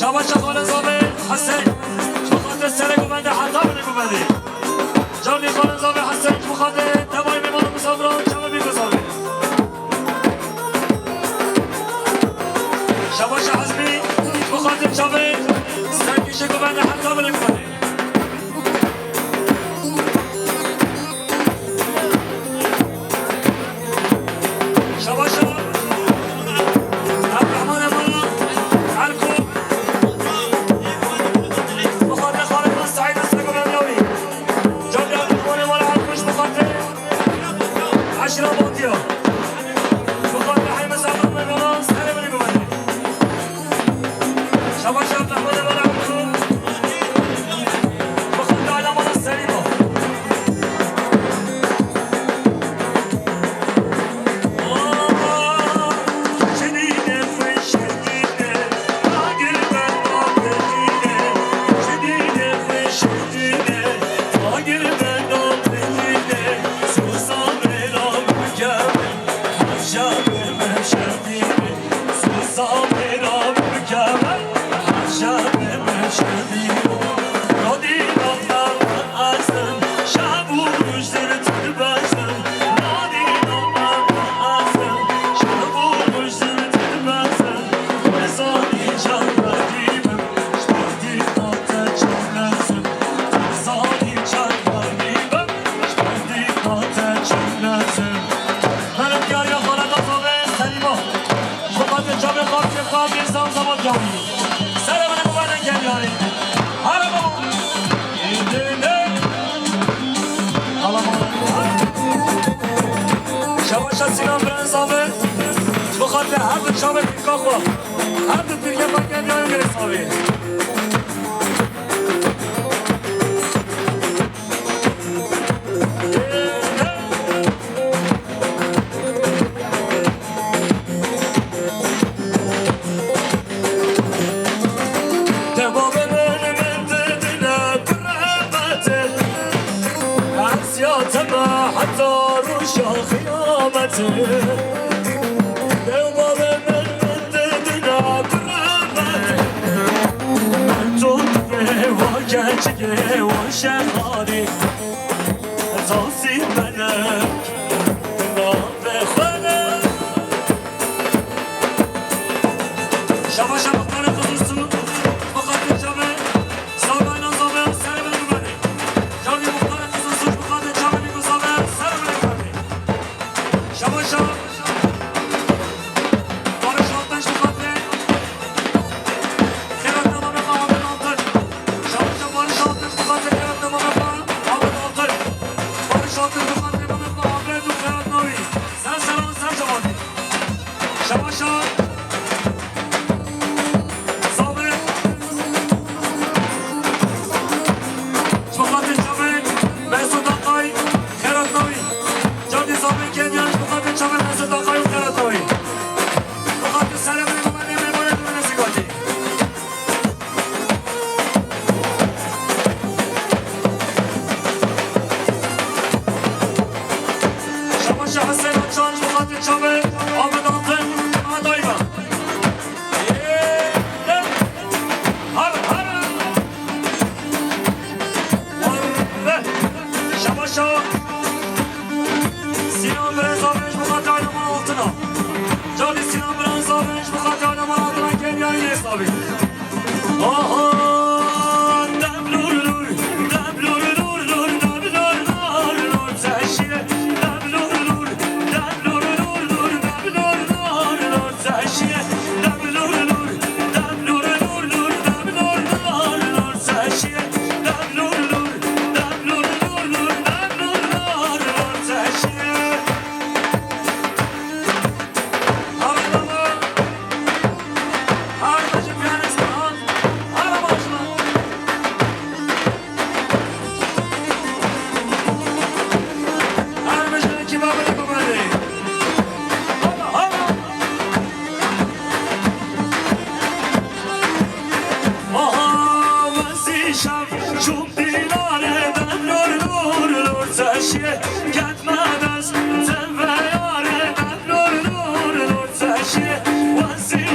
شباشا خانزاوه حسین بخاطر سر گوبنده حتی بده گوبنده جانی خانزاوه حسین بخاطر دوای میمان مسافران چمه بیگذاره شباشا حزمی بخاطر چمه سرکیش گوبنده حتی بده گوبنده شباشا شباشا سینان برنزاوه بخاطر هر دو چابه پیکا خوا هر دو پیرگه باید یایم گرساوه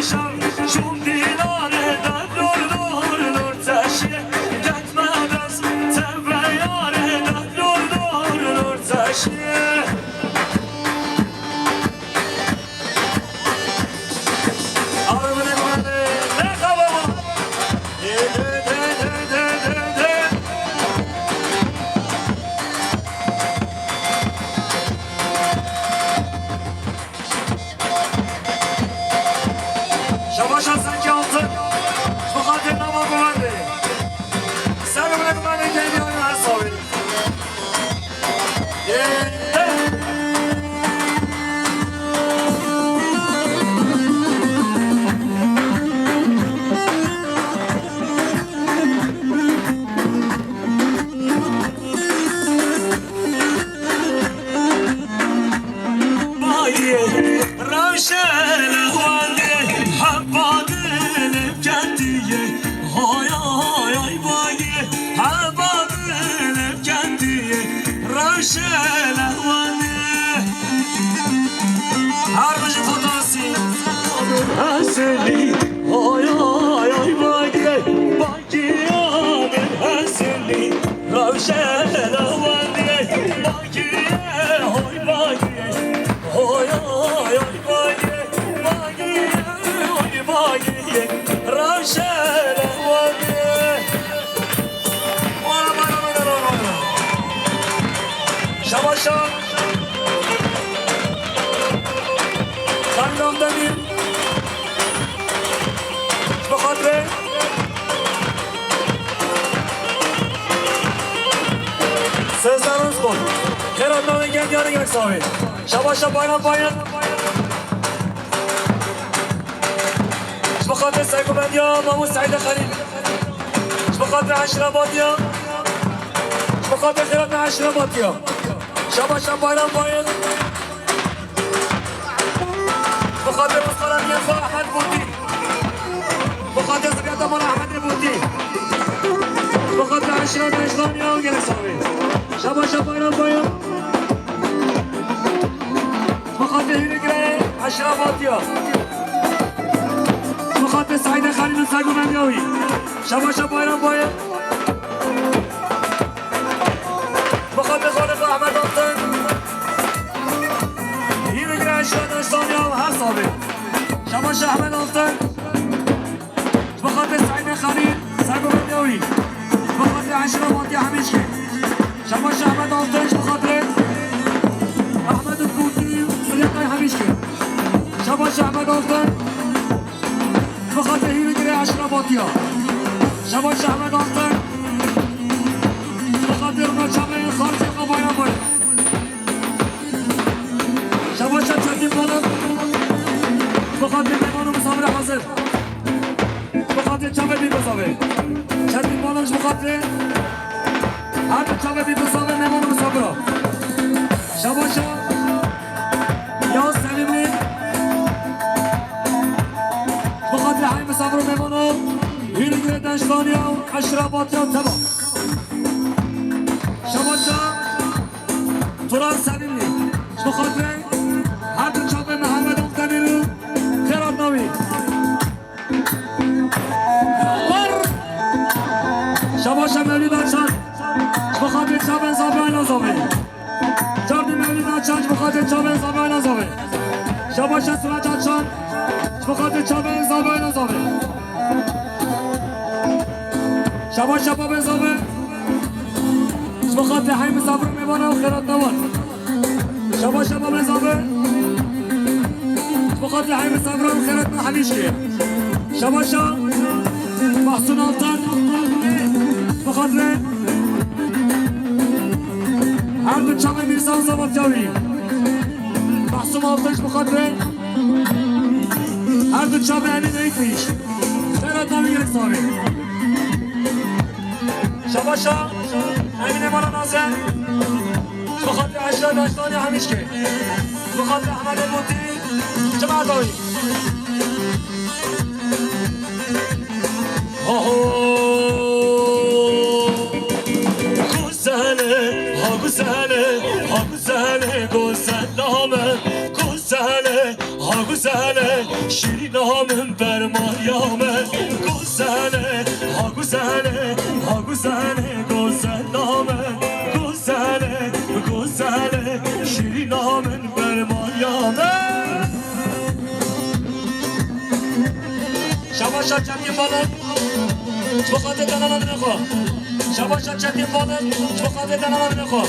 Sham, shum dilare, Sözleriniz kol. Keratların gel yarı gerek sahibi. Şabaşa bayram bayan. بخاطر سرگوبندیا مامو سعید خلیل بخاطر عشرباتیا بخاطر خیرات عشرباتیا شباشم بایرام باید بخاطر مسخرم یخوا احمد بودی بخاطر زبیات مال احمد بودی بخاطر عشرات اسلامیا و گلک صاحبی شباشم بایرام باید بخاطر هیرگره عشرباتیا بخاطر سعید خلیل سرگوبندیاوی شباشا بایرام باید بخاطر خالق احمد آفتن این بگیره اشیاد اشتانیا و هر صابه شباشا احمد آفتن بخاطر سعید خلیل سرگوبندیاوی بخاطر عشر ماتی همیشه شباشا احمد آفتن بخاطر احمد بودی سلیقای همیشه شباشا احمد آفتن بخاطر هیرو گره عشرباتیا شباش احمد آفتن بخاطر ناچامه خارجی قباینا باید شباش چندین بالم بخاطر میمانو مسافر حاضر بخاطر چامه بی مسافر چندین بالمش بخاطر هر دو چامه بی مسافر میمانو مسافر شباش یا سلیمی بخاطر های مسافر و میمانو هیرگیر دشتانی و اشراباتی و تبا شباشا توران سلیمی بخاطر هر دو چاپ محمد افتنی رو خیرات نامی شباشا مولید آچان بخاطر چاپ انصافی های نازامه جاردی مولید آچان بخاطر چاپ انصافی های نازامه شباشا سرات آچان بخاطر چاپ انصافی های نازامه شباش شباب انصافه بخاطر های مسافر میبانه و خیرات نوان شباش شباب انصافه بخاطر های مسافر و خیرات نو همیش که شباشا محسون آفتان بخاطر هر دو چاپ میرسان زباد جاوی محسون آفتانش بخاطر هر دو چاپ امین ایتیش خیرات نوی گرک صاحبی شباشا امین مالا نازم بخاطر عشرات داشتانی همیش که بخاطر احمد بودی جمع دایی گزنه ها گزنه ها گزنه گزن نامه گزنه ها گزنه شیرین نامم بر ماریامه گزنه ها گزنه ها گزنه گزن نامه گزنه گزنه شیرین نامم بر ماریامه شباشا چندین بالن بخاطر دنانم نخوا شباشا چندین بالن بخاطر دنانم نخوا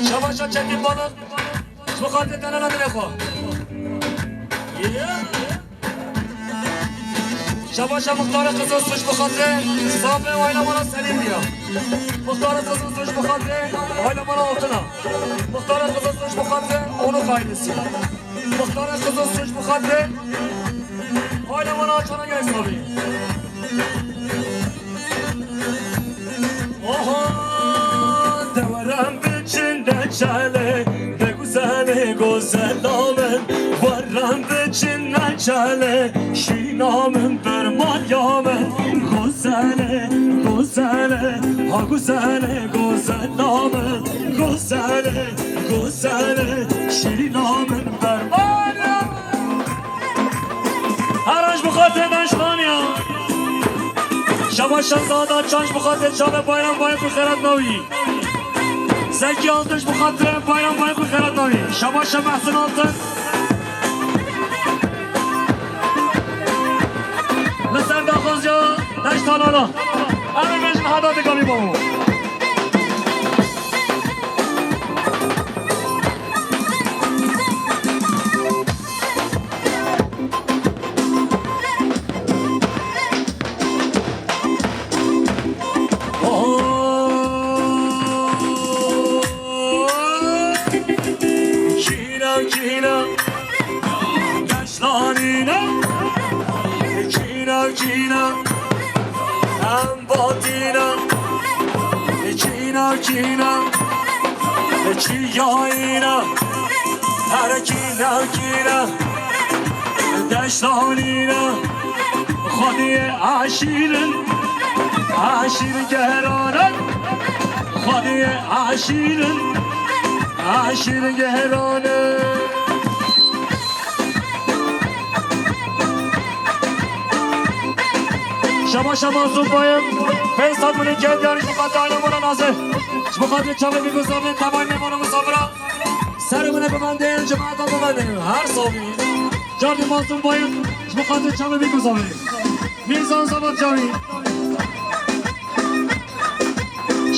شباشا چندین بالن بخاطر دنانم نخوا شباشا مختار قصص توش بخاطر صابه و اینا مالا سلیم بیا مختار قصص توش بخاطر اینا مالا آتنا مختار قصص توش بخاطر اونو قایدسی مختار قصص توش بخاطر اینا مالا آتنا گه حسابی دورم بچنده چله بگوزنه گوزن نامن ورم بچنده چله شینامن برمان یامن گوزنه گوزنه ها گوزنه گوزن نامن گوزنه گوزنه شینامن برمان یامن هرش بخاطر دنشخانیا شباشا زادا چانش بخاطر چاله بایرام باید بخیرت نوی زکی آلتش بخاطر بایرام باید بخیرت نوی شباشا محسن آلتن لسر داخوز جا دشتان آلا همین مجن حداد گامی بامو باتینا چینا کینا چیایینا هر کینا کینا دشتانینا خودی عشیرن عشیر گهرانن خودی عشیرن عشیر گهرانن شما زود باید فیستاد منی که دیارش بخاطر آینمون نازه بخاطر چاوه بگذارن تبای میمونه مسافرها سر منه ببنده جماعت ها ببنده هر صابی جاردی مازون باید بخاطر چاوه بگذارن میزان زباد جاوی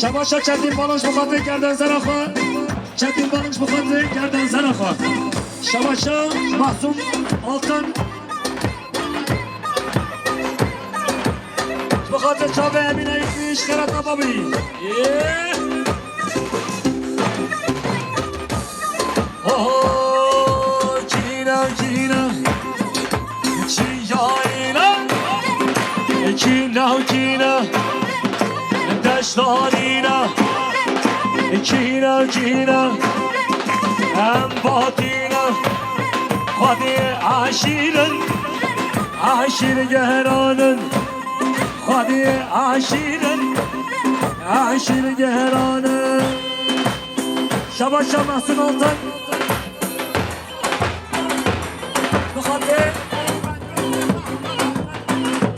شما چندین بالانش بخاطر گردن زن خواه چندین بالانش بخاطر گردن زن خواه شما محسوم آلتن بخاطر چاوه امینه ایفیش خیرت نبابی کینا کینا چیایینا کینا کینا دشتانینا کینا کینا هم باتینا خودی عشیرن عشیر گهرانن خودی عشیرن عشیر گهرانن شبا محسن آلتن بخاطر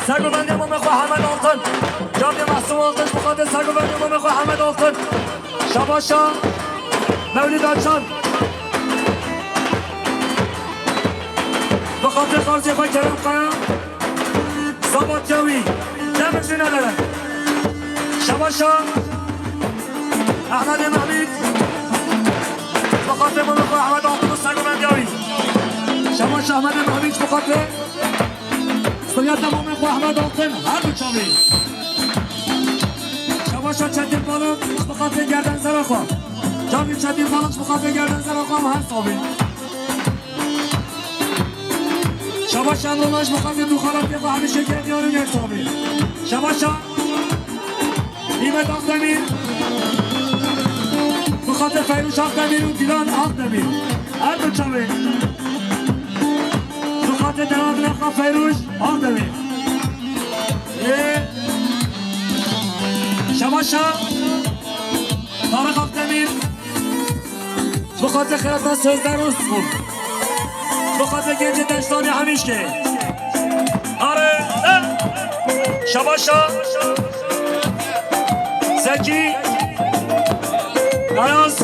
سرگوبندی ما میخواه حمد آلتن جامعه محسن آلتنش بخاطر سرگوبندی ما میخواه حمد آلتن شبا مولید آچان بخاطر خارجی خواه کرم قیم زباد جوی دمشی ندارن شبا احمد محمید بخاطر ما میخواه احمد آلتن و سرگوبندی هایی شما احمد محمید بخاطر سویت ما میخواه احمد آلتن هر دو چاوی شما چندین بالم بخاطر گردن زر خواه جاوی چندین بالم بخاطر گردن زر خواه هر صابی شما شمروناش بخاطر دو خالات که همیشه گردیارو یک صابی شما نیمه داختمیر بخاطر فیروش آختمیر و دیلان آختمیر هر دو چاوی بخاطر درام لخواه فیروش آختمیر شما تارق آختمیر بخاطر خیرتنا سوزده روز خوب بخاطر گنج دشتانی همیش که آره شما زکی آیاز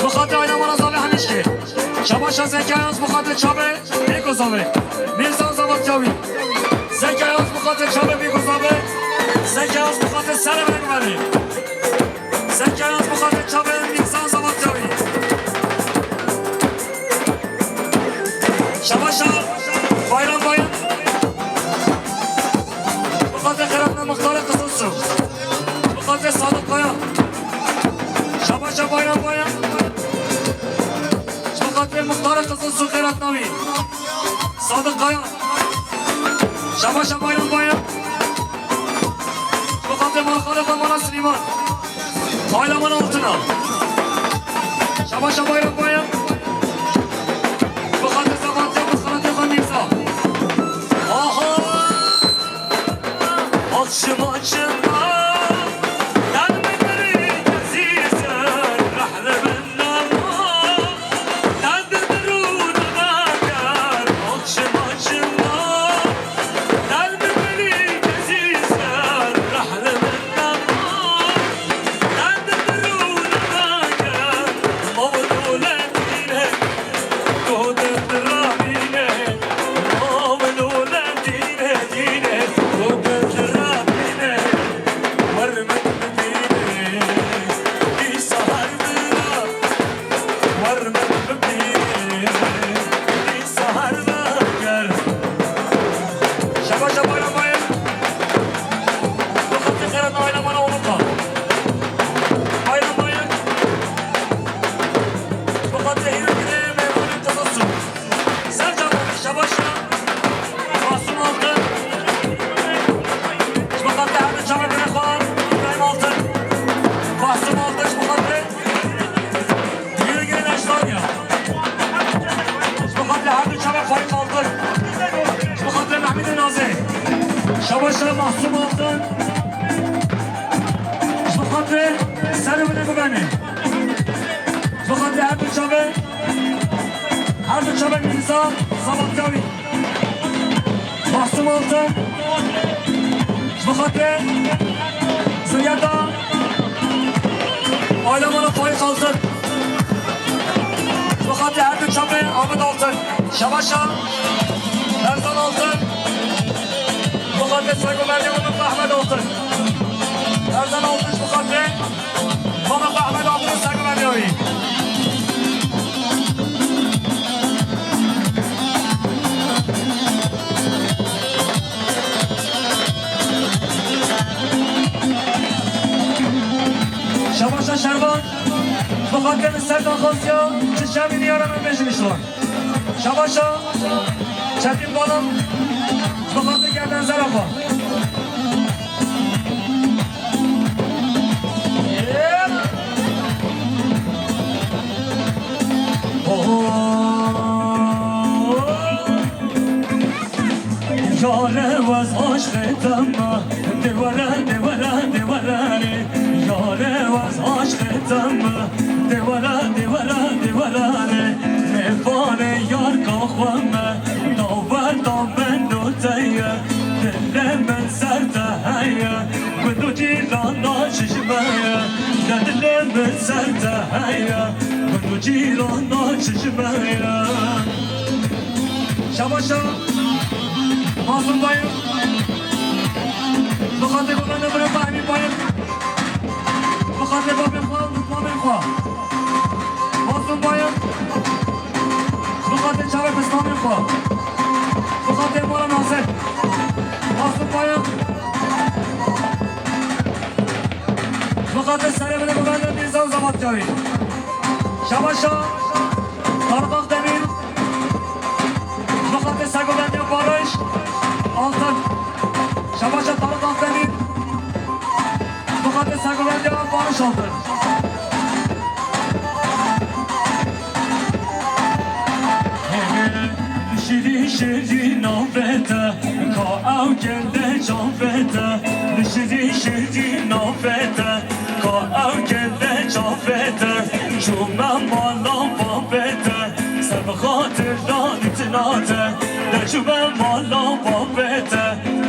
بخاطر آینمان از آبه همیش که شما زکی آیاز بخاطر چابه بیگذابه میرزان زباد جاوی زکی آیاز بخاطر چابه بیگذابه زکی آیاز بخاطر سر بگمانی زکی آیاز بخاطر چابه میرزان زباد جاوی شما بایران بخاطر خیرتنا مختار قصص بخاطر صادق قایا شما بایران بخاطر مختار قصص و خیرتناوی صادق قایا شما بایران بخاطر مالخالق و مانا سلیمان آیلمان آلتنا شما بایران بخاطر زبانتی و مخالط خان میرزا شما محسوم altın. Şuhatı serüvene güveni. Şuhatı her bir çabe. Her bir çabe Mirza Zavatyavi. Mahsum altın. Şuhatı Ziyada. Oylamana Faik altın. Şuhatı her bir çabe Ahmet altın. Şabaşa Erzan altın. Şuhatı Sagoverdi Mehmet Ahmet altın. Erzan altın Şuhatı Mehmet Ahmet altın Sagoverdi. Şabaşa Şerban, Şuhatı Serdan Khosya, Çişemi Niyaran'ın meclisi var. Şabaşa, Çetin Balım, Şuhatı Gerden Zarafa. Yâre vaz aşkıtama, devara devara devara re. Yâre vaz aşkıtama, devara devara devara re. Mefare yar kahvame, davar da ben dotaya. Dillemen sertahaya, kudu cirana çişmeye. Dillemen sertahaya, kudu cirana çişmeye. Şabaşa Mazlum bayım, Mukadde babamla bırakma emin bayım, Mukadde babamla tutmamın Mazlum bayım, Mukadde çare kısmamın Mukadde mola nasıl, Mazlum bayım, Mukadde serebele babamla Mirza Zavatyavi, Şabaşa, Tarık Demir, Mukadde Sagoverdi Barış, altın. Şabaşa Tarık Akdemir. Mukaddes Sagoverdi Barış altın. Şiri şiri nafete, ka ev gelde canfete. Şiri şiri nafete, ka ev gelde canfete. Cümle malam babete, sebe hatırdan itinate. Tecrübe malam babete,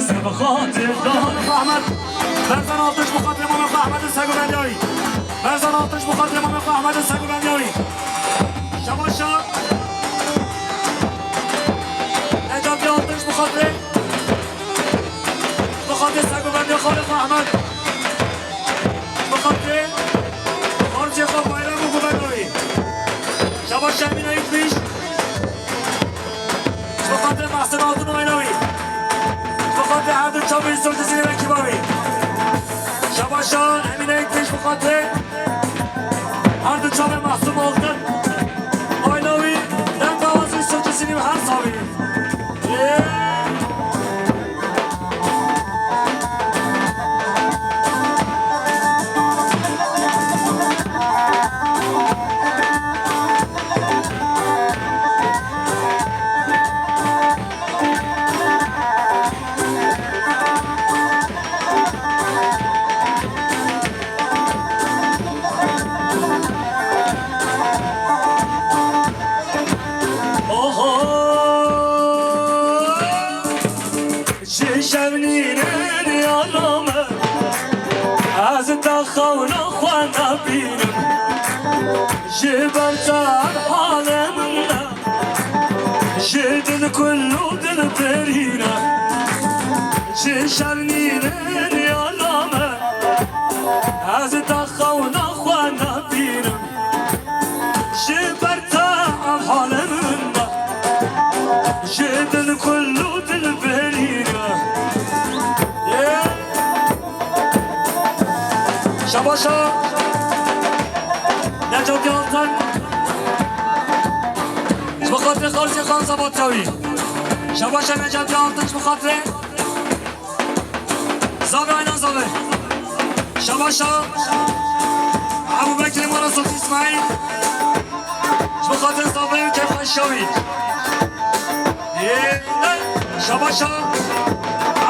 sebe hatırdan. Ahmet, Berzan Altış Mukaddes Mehmet Ahmet'in Sagoverdi. Berzan Altış Mukaddes Mehmet Ahmet'in Sagoverdi. Şabaşa Necati Altış Mukaddes Mukaddes Sagoverdi Halif Ahmet Mukaddes Orceka Bayramı Gubernoyi Şabaşa Emine Yükmüş Mukaddes Mahsen Altın Oynavi Mukaddes Erdin Çabir Sözcüsü'nü Rekibavi Şabaşa Emine Yükmüş Mukaddes Erdin Çabir Mahsum Altın Oynavi Dengavazı Sözcüsü'nü her savi شمنين يا رامة عزت خونا خوانا بينم جبرت عالمنا جدل كله دل برينا شمنين يا رامة عزت خونا خوانا بينم جبرت عالمنا جدل كله دل برينا Şabaşa Necati Altın Mukadde Khalsi Khan Zavatyavi Şabaşa Necati Altın Mukadde Zavi aynen Zavi Şabaşa Ebu Bekir Marasut İsmail Mukadde Zavi Kefan Şavi Şabaşa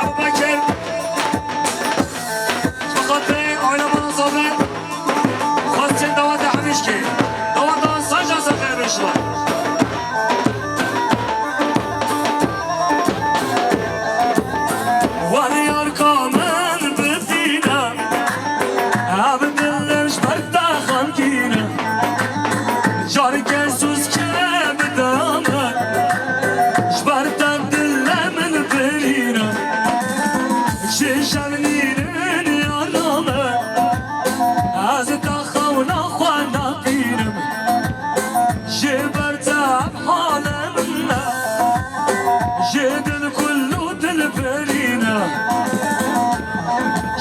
Ebu Bekir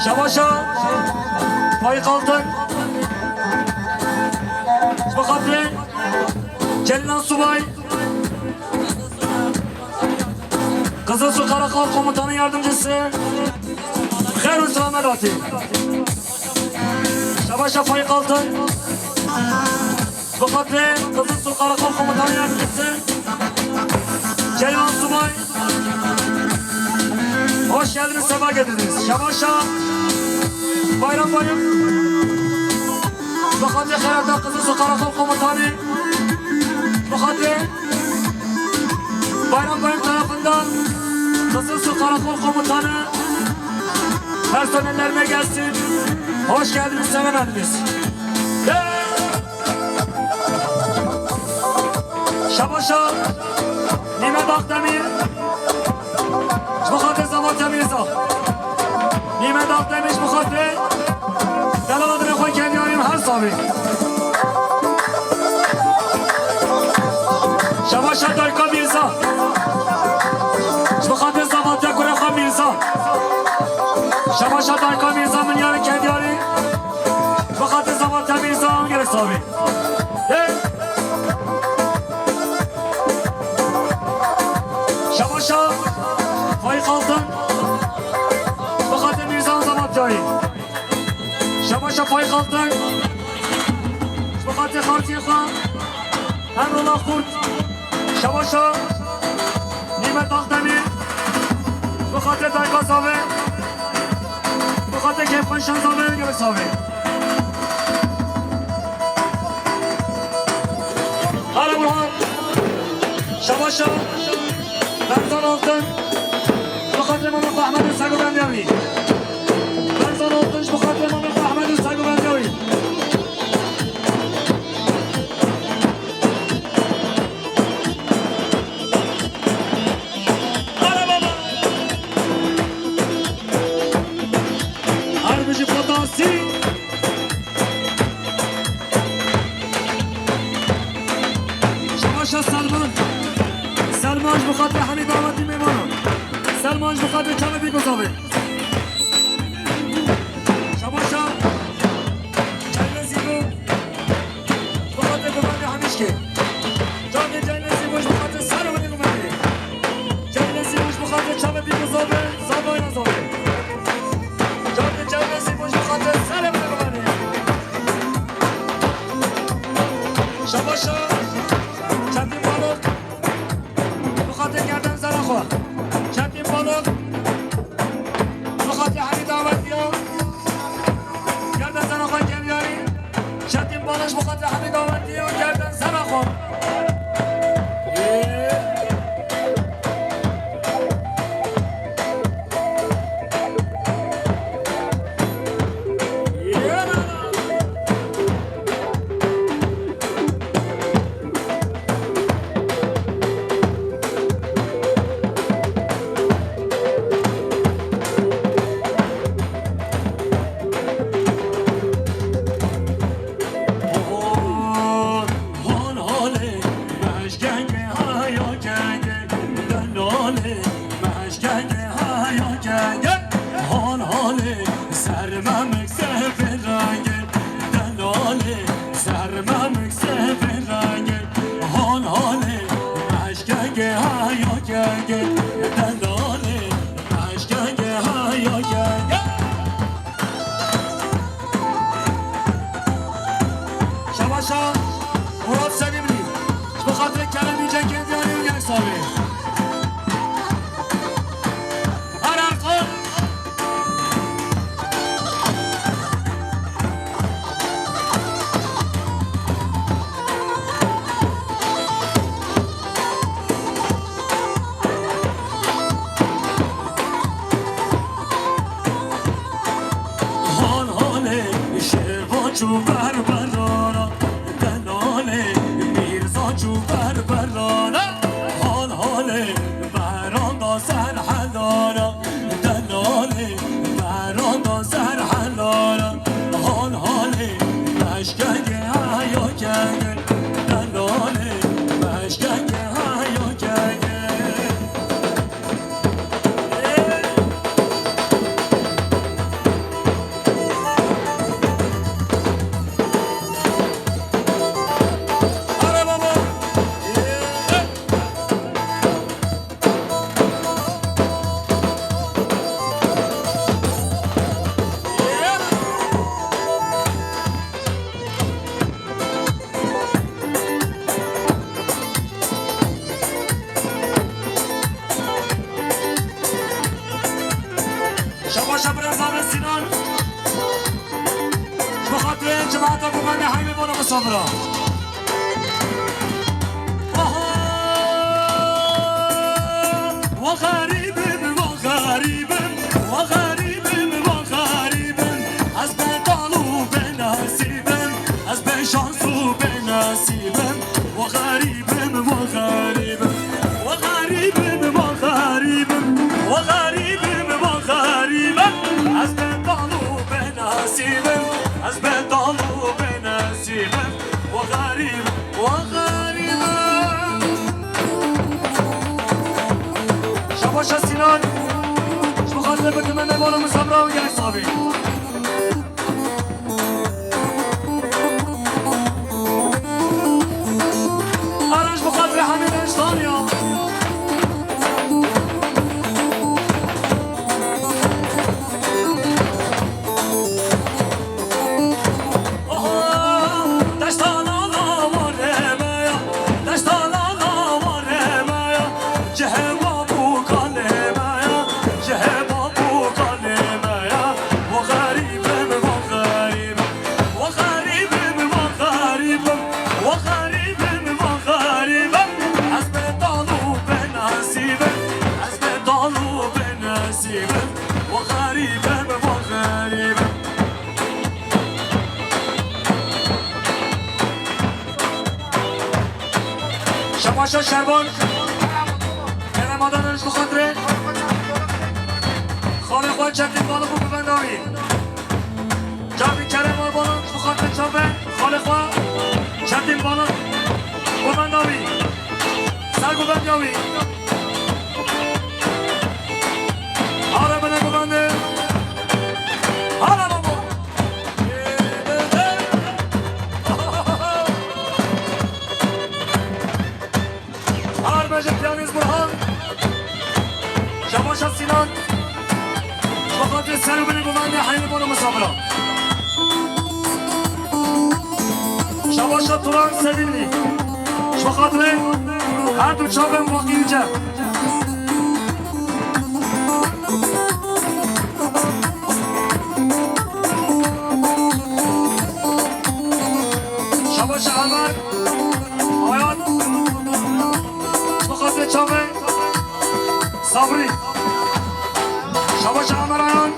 Şabaşa Faik Altın Fakatli Celilan Subay Kızılsu Karakol Komutanı Yardımcısı Khairul Selamet Şabaşa Faik Altın Fakatli Kızılsu Karakol Komutanı Yardımcısı Celilan Subay hoş geldiniz, sefa getirdiniz. Şabaşa Bayram Fakatli Khairata Kızılsu Karakol Komutanı Fakatli Bayram tarafından Kızılsu Karakol Komutanı personellerine gelsin. Hoş geldiniz, sevemediniz. Şabaşa Nimet Akdemir Fakatli Zaman Temirza Nimet Akdemir Fakatli Delaladını koy kendi arayayım her sabi. Şabaşa Dayka Mirza Fakatli Zaman Tekure Mirza Şabaşa Dayka Mirza min yarın kendi arayayım Fakatli Zaman Temirza gerek sabi. Şabaşa Faik Altın Fakatli Mirza Zaman Cahil Şabaşa Faik Altın Fakatli Hartiye Khan Emrullah Kurt Şabaşa Nimet Akdemir Fakatli Dayka Savi Fakatli Kefkan Şanzavi gibi Savi. Hala Burhan Şabaşa Berzan Altın Fakatli Mehmet Ahmet Sagu Bendevi Berzan Altın Fakatli Mehmet Ahmet Sagu Bendevi Harbici Potasi Şabaşa Selman Fakatli Hamid Ahmet Meymanı Selman Fakatli Çanı Bikozavi Şabaşa Celle Zibu Fakatli Kumandi Hamişki Canı Celle Zibu Fakatli Sarıvani Kumandi Celle Zibu Fakatli Çanı Bikozavi Zabayna Zavi Canı Celle Zibu Fakatli Sarıvani Kumandi Şabaşa Çatin Balık Fakatli Gerden Zarakwa Çatin Balık Fakatli Hamid Ahmet Diyor Gerden Zarakwa Kenyari Çatin Balık Fakatli Hamid Ahmet Diyor Gerden Zarakwa Şabaşa Murat Selimli Fakatli Kerem Yüce kendi arıyor gel sabi. Arakın Han hale şevaçu berberana Denale mirzaçu berberana Han hale beranda serhalana Denale beranda serhalana Han hale meşkenge hayo kenge Denale meşkenge hayo kenge شباب سینان بخاطر جماعت بگنده حیمه بانو مسافرا وغريبم وغريبم وغريبم وغريبم از بدالو بناسيبم از بشانسو بناسيبم وغريبم وغريبم وغريبم وغريبم وغريبم وغريبم از بدالو بناسيبم از بدالو بناسيبم وغريب وغريبم شباش سینان شما خاطر بکن من بالا مسابرا و یک صابی آرش بخاطر همین اشتانیا شماشا شربان کرم مادانش بخاطره خانه خواهد چندین بالا خوب ببندامی جمعی کرم مادانش بخاطره چابه خانه خواه چندین بالا ببندامی سر ببندامی آره بنه ببنده آره بابا پیانیز برهان شباش سینان بخاطر سر و بینه ببنده حیمه بانو مسابرا شباش توران سویلی بخاطر هر دو چاپم باقی اینجا شباش عمر آیان بخاطر چاپه صبری شباش عمران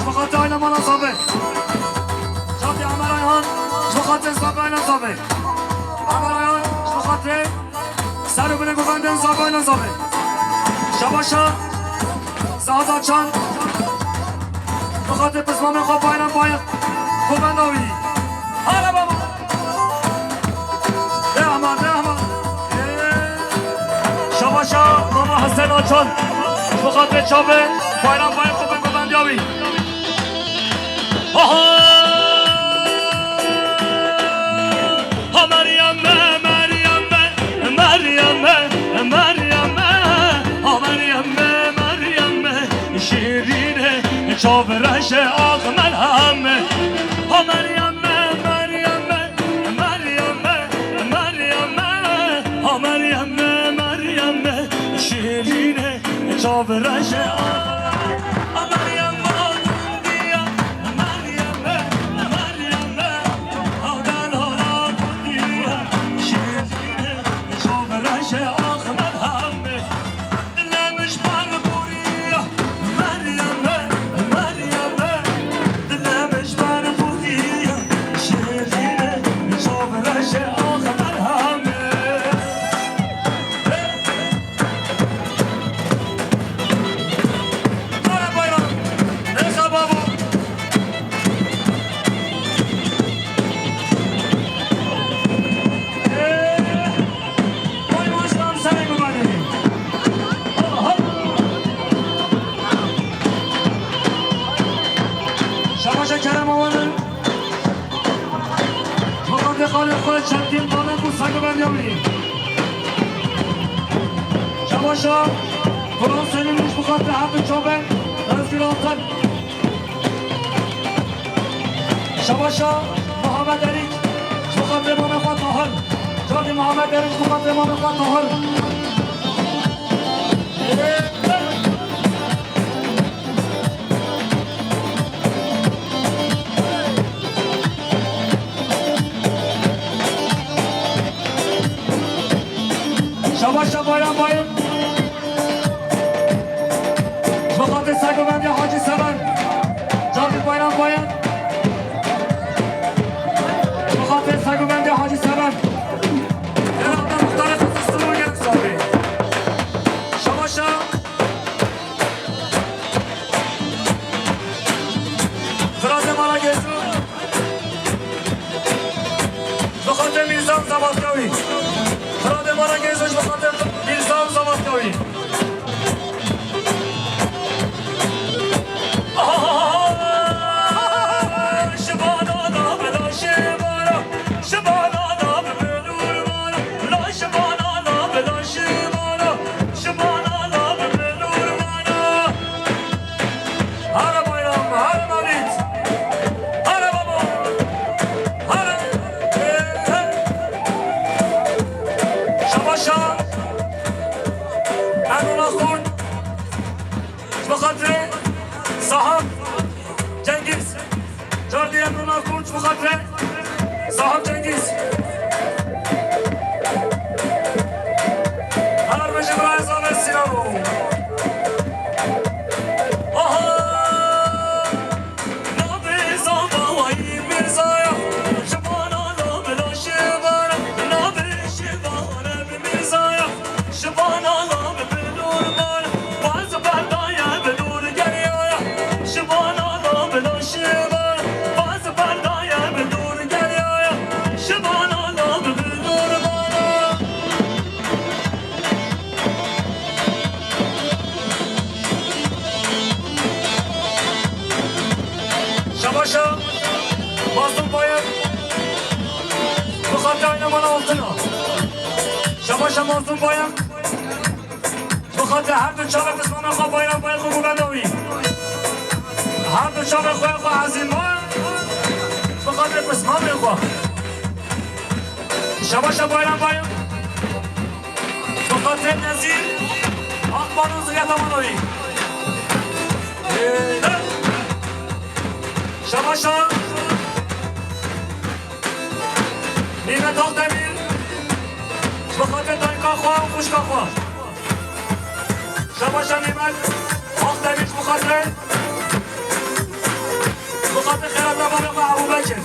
بخاطر آینه مانا صابه چاپی عمران بخاطر صابه آینه صابه عمران بخاطر سر و بینه گفنده صابه آینه صابه شباشا سعادت چند بخاطر پسمامه خواب آینه باید گفنده آوی حالا بابا شباشا ماما حسن آچان بخاطر چابه بایران باید خوبه ببندیابی مریم مریم مریم مریم مریم مریم شیرینه چابرش آق من همه مریم مریم مریم مریم مریم شیرینه چابرش مریم بادیا مریم مریم آدن هالا بودیا شیرینه چابرش آخمد همه دلمش بر بوریا مریم مریم دلمش بر بوریا شیرینه چابرش آخمد همه کرم آمانه بخاطر خاله خود چندین بانه بود سنگ بندیابی شباشا قرآن سلیمیش بخاطر حب چابه رزگیر آتن شباشا محمد علیک بخاطر امام خواه تاهل جادی محمد علیک بخاطر امام خواه تاهل bayram bayım. Bakatı Sagobendi Hacı Seven. Cavit bayram bayım. Bakatı Sagobendi Hacı Seven. Herhalde muhtarı kızıştırma gelmiş abi. Şamaşa. Frazemara Gezu. Bakatı Mirzam Zavatkavi. Frazemara Gezu. Bakatı Mirzam Zavatkavi. Sahab Cengiz Jordi Emrullah Kurç Mukadre Sahab Cengiz Harbeşi Brayz Ahmet Sinanu Aha Nabi Zabalayı Mirza'ya Şıbana Nabila Şıbana Nabi Şıbana Mirza'ya Şıbana Nabila Nurmana Bazı Berdaya Bedur Geriya Şıbana Nabila Şıbana Bazı Berdaya Bedur Geriya Şıbana Nabila Nurmana Şabaşa Mazlum Bayım Mukadde Aynaman Altına Şabaşa Mazlum Bayım Mukadde her dü çabuk kısmına kwa bayram bayım kubu bedavi her dü çabuk koya kwa azim bayım Mukadde kısmına bayım kwa Şabaşa bayram bayım Mukadde Nezir Akbanın Ziyataman'ovi Şabaşa Nimet Akdemir Mukadde Dayka Kwa Kuşka Kwa Şabaşa Nimet Akdemir Mukadde Mukadde Khairatla Baba Kwa Abu Bekir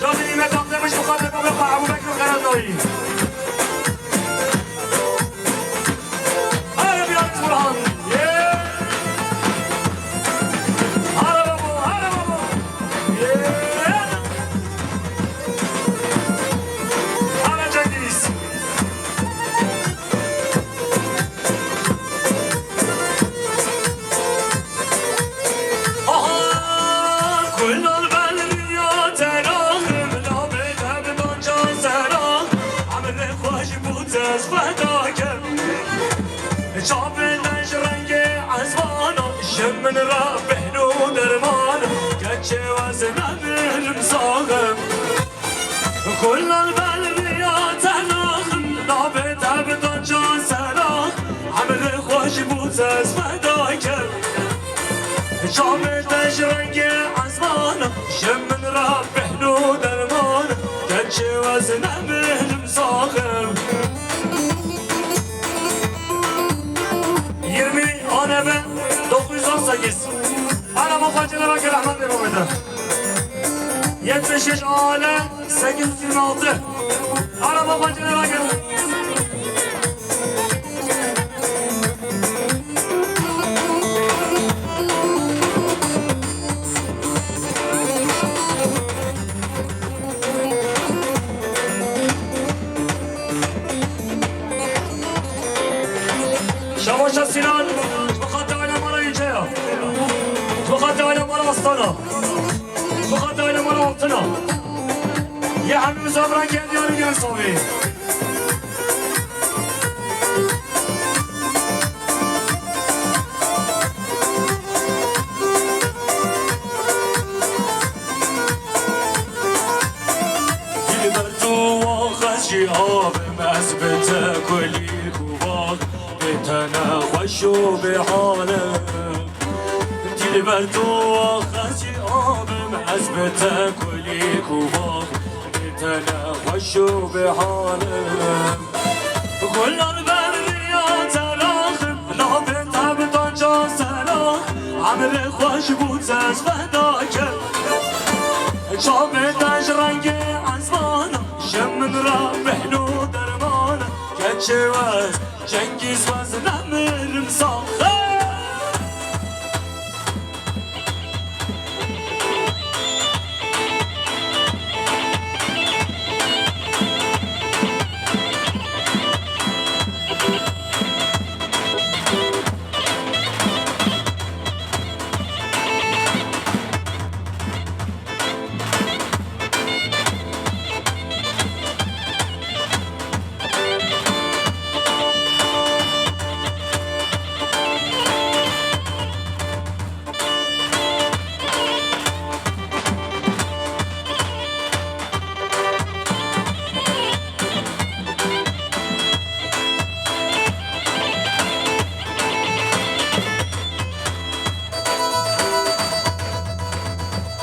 Jadi Nimet Akdemir Mukadde Baba Kwa Abu Bekir Khairatlavi Hadi bir anız Burhan من ربه نو درمان كتشي وزنا بالمصاغم كل البلبيات ناخم نابت عبد جان سلاخ عمل خوش بوزز فدايكم شابت شرنقي عزمان شم من ربه نو درمان كتشي وزنا بالمصاغم 20 Anebe 918 Arama Facı'na bakın Rahman devam eder 73 Ale 826 Arama Facı'na bakın Şavaşa Sinan Mukadde Aynaman'a Yüce'ye Mukadde Aynaman'a Aslan'a Mukadde Aynaman'a Altın'a Ya Habibimiz Ömran kendi yanı gel sobi Dilbertu ve khashihabim azbete kulli kubak أنا خشو بحالك تلبرتو خشي آبم حسبتك وليك وباك أنا خشو بحالك كل البلد عمر خوش بود از فدا کرد چاوه داش رنگ عزمانه شمن را بهنو درمانه کچه وز جنگیز وز نمرم ساخه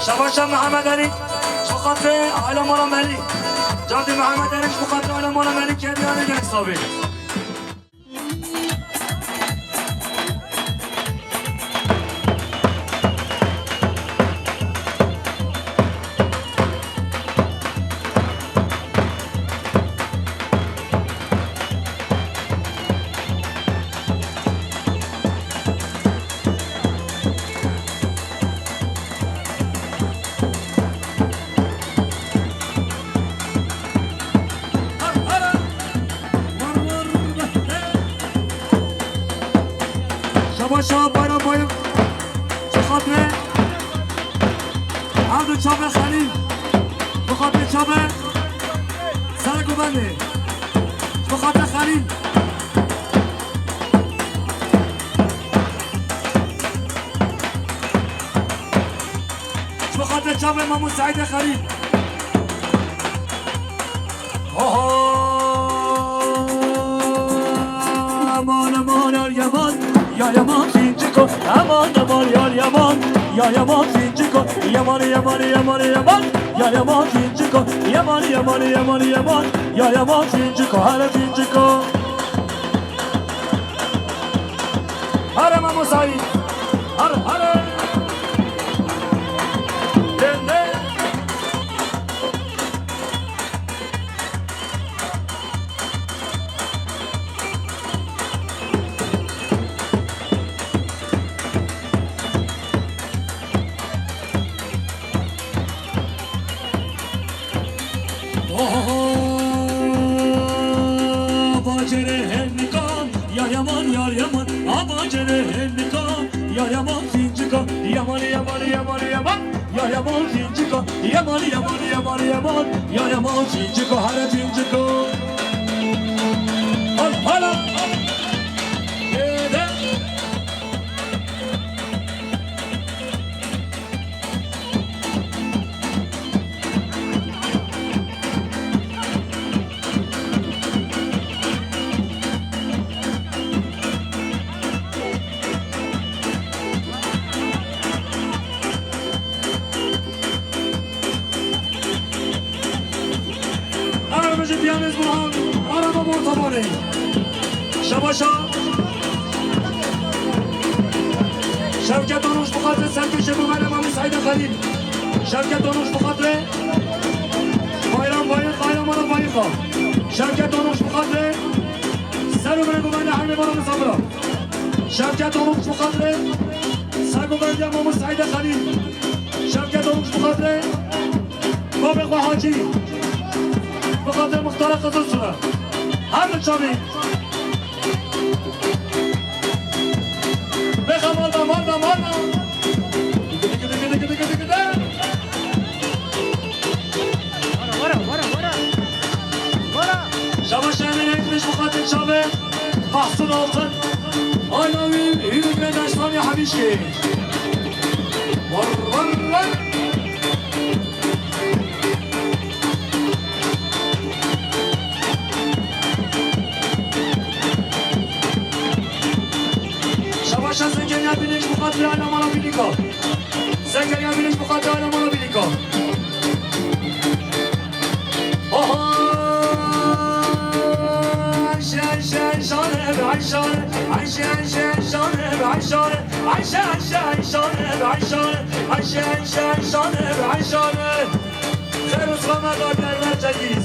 شباشا محمد علی بخاطر عالم مولا ملی جادی محمد علی بخاطر عالم مولا ملی که دیانه گنگ صابی شباشا بایرا بایم بخاطر عبد چابه خلیل بخاطر چابه سرگوبنده بخاطر خلیل بخاطر چابه مامون سعید خلیل امان امان الیمان یا یمان فینچی کن امان امان یا یمان یا یمان فینچی کن یمان یمان یمان یمان یا یمان فینچی کن یمان یمان یمان یمان یا یمان فینچی کن هر فینچی کن هر مامو سعید هر ya yaman yar yaman abacere hemika ya yaman fincika yaman yaman yaman yaman ya yaman fincika yaman yaman yaman yaman ya yaman fincika hara fincika al hala Diyanet Burhan, araba mortamarı. Şabaşa. Şevket Onuş Bukatı, Serköşe Bümene Mami Sayda Halil. Şevket Onuş Bukatı. Bayram Bayık, Bayramana Bayık'a. Şevket Onuş Bukatı. Serübüne Bümene Hamdi Bana Sabra. Şevket Onuş Bukatı. Serübüne Mami Sayda Halil. Şevket Onuş Bukatı. Babek ve Hacı. بخاطر مختار قصص شده همه چامی بخوام مالدا شباش همین ekmiş بخاطر چاوه محصول altın آیناویم هیروک به دشتانی همیشه Zengeriya Bilinç Mukadder Alamana Biliko. Zengeriya Bilinç Mukadder Alamana Biliko. Oho! Şen şan ev عيشان عيشة عيشة عيشان بعيشان عيشة عيشة عيشان بعيشان عيشة عيشة عيشان بعيشان خير وسلامة دار درنا جديد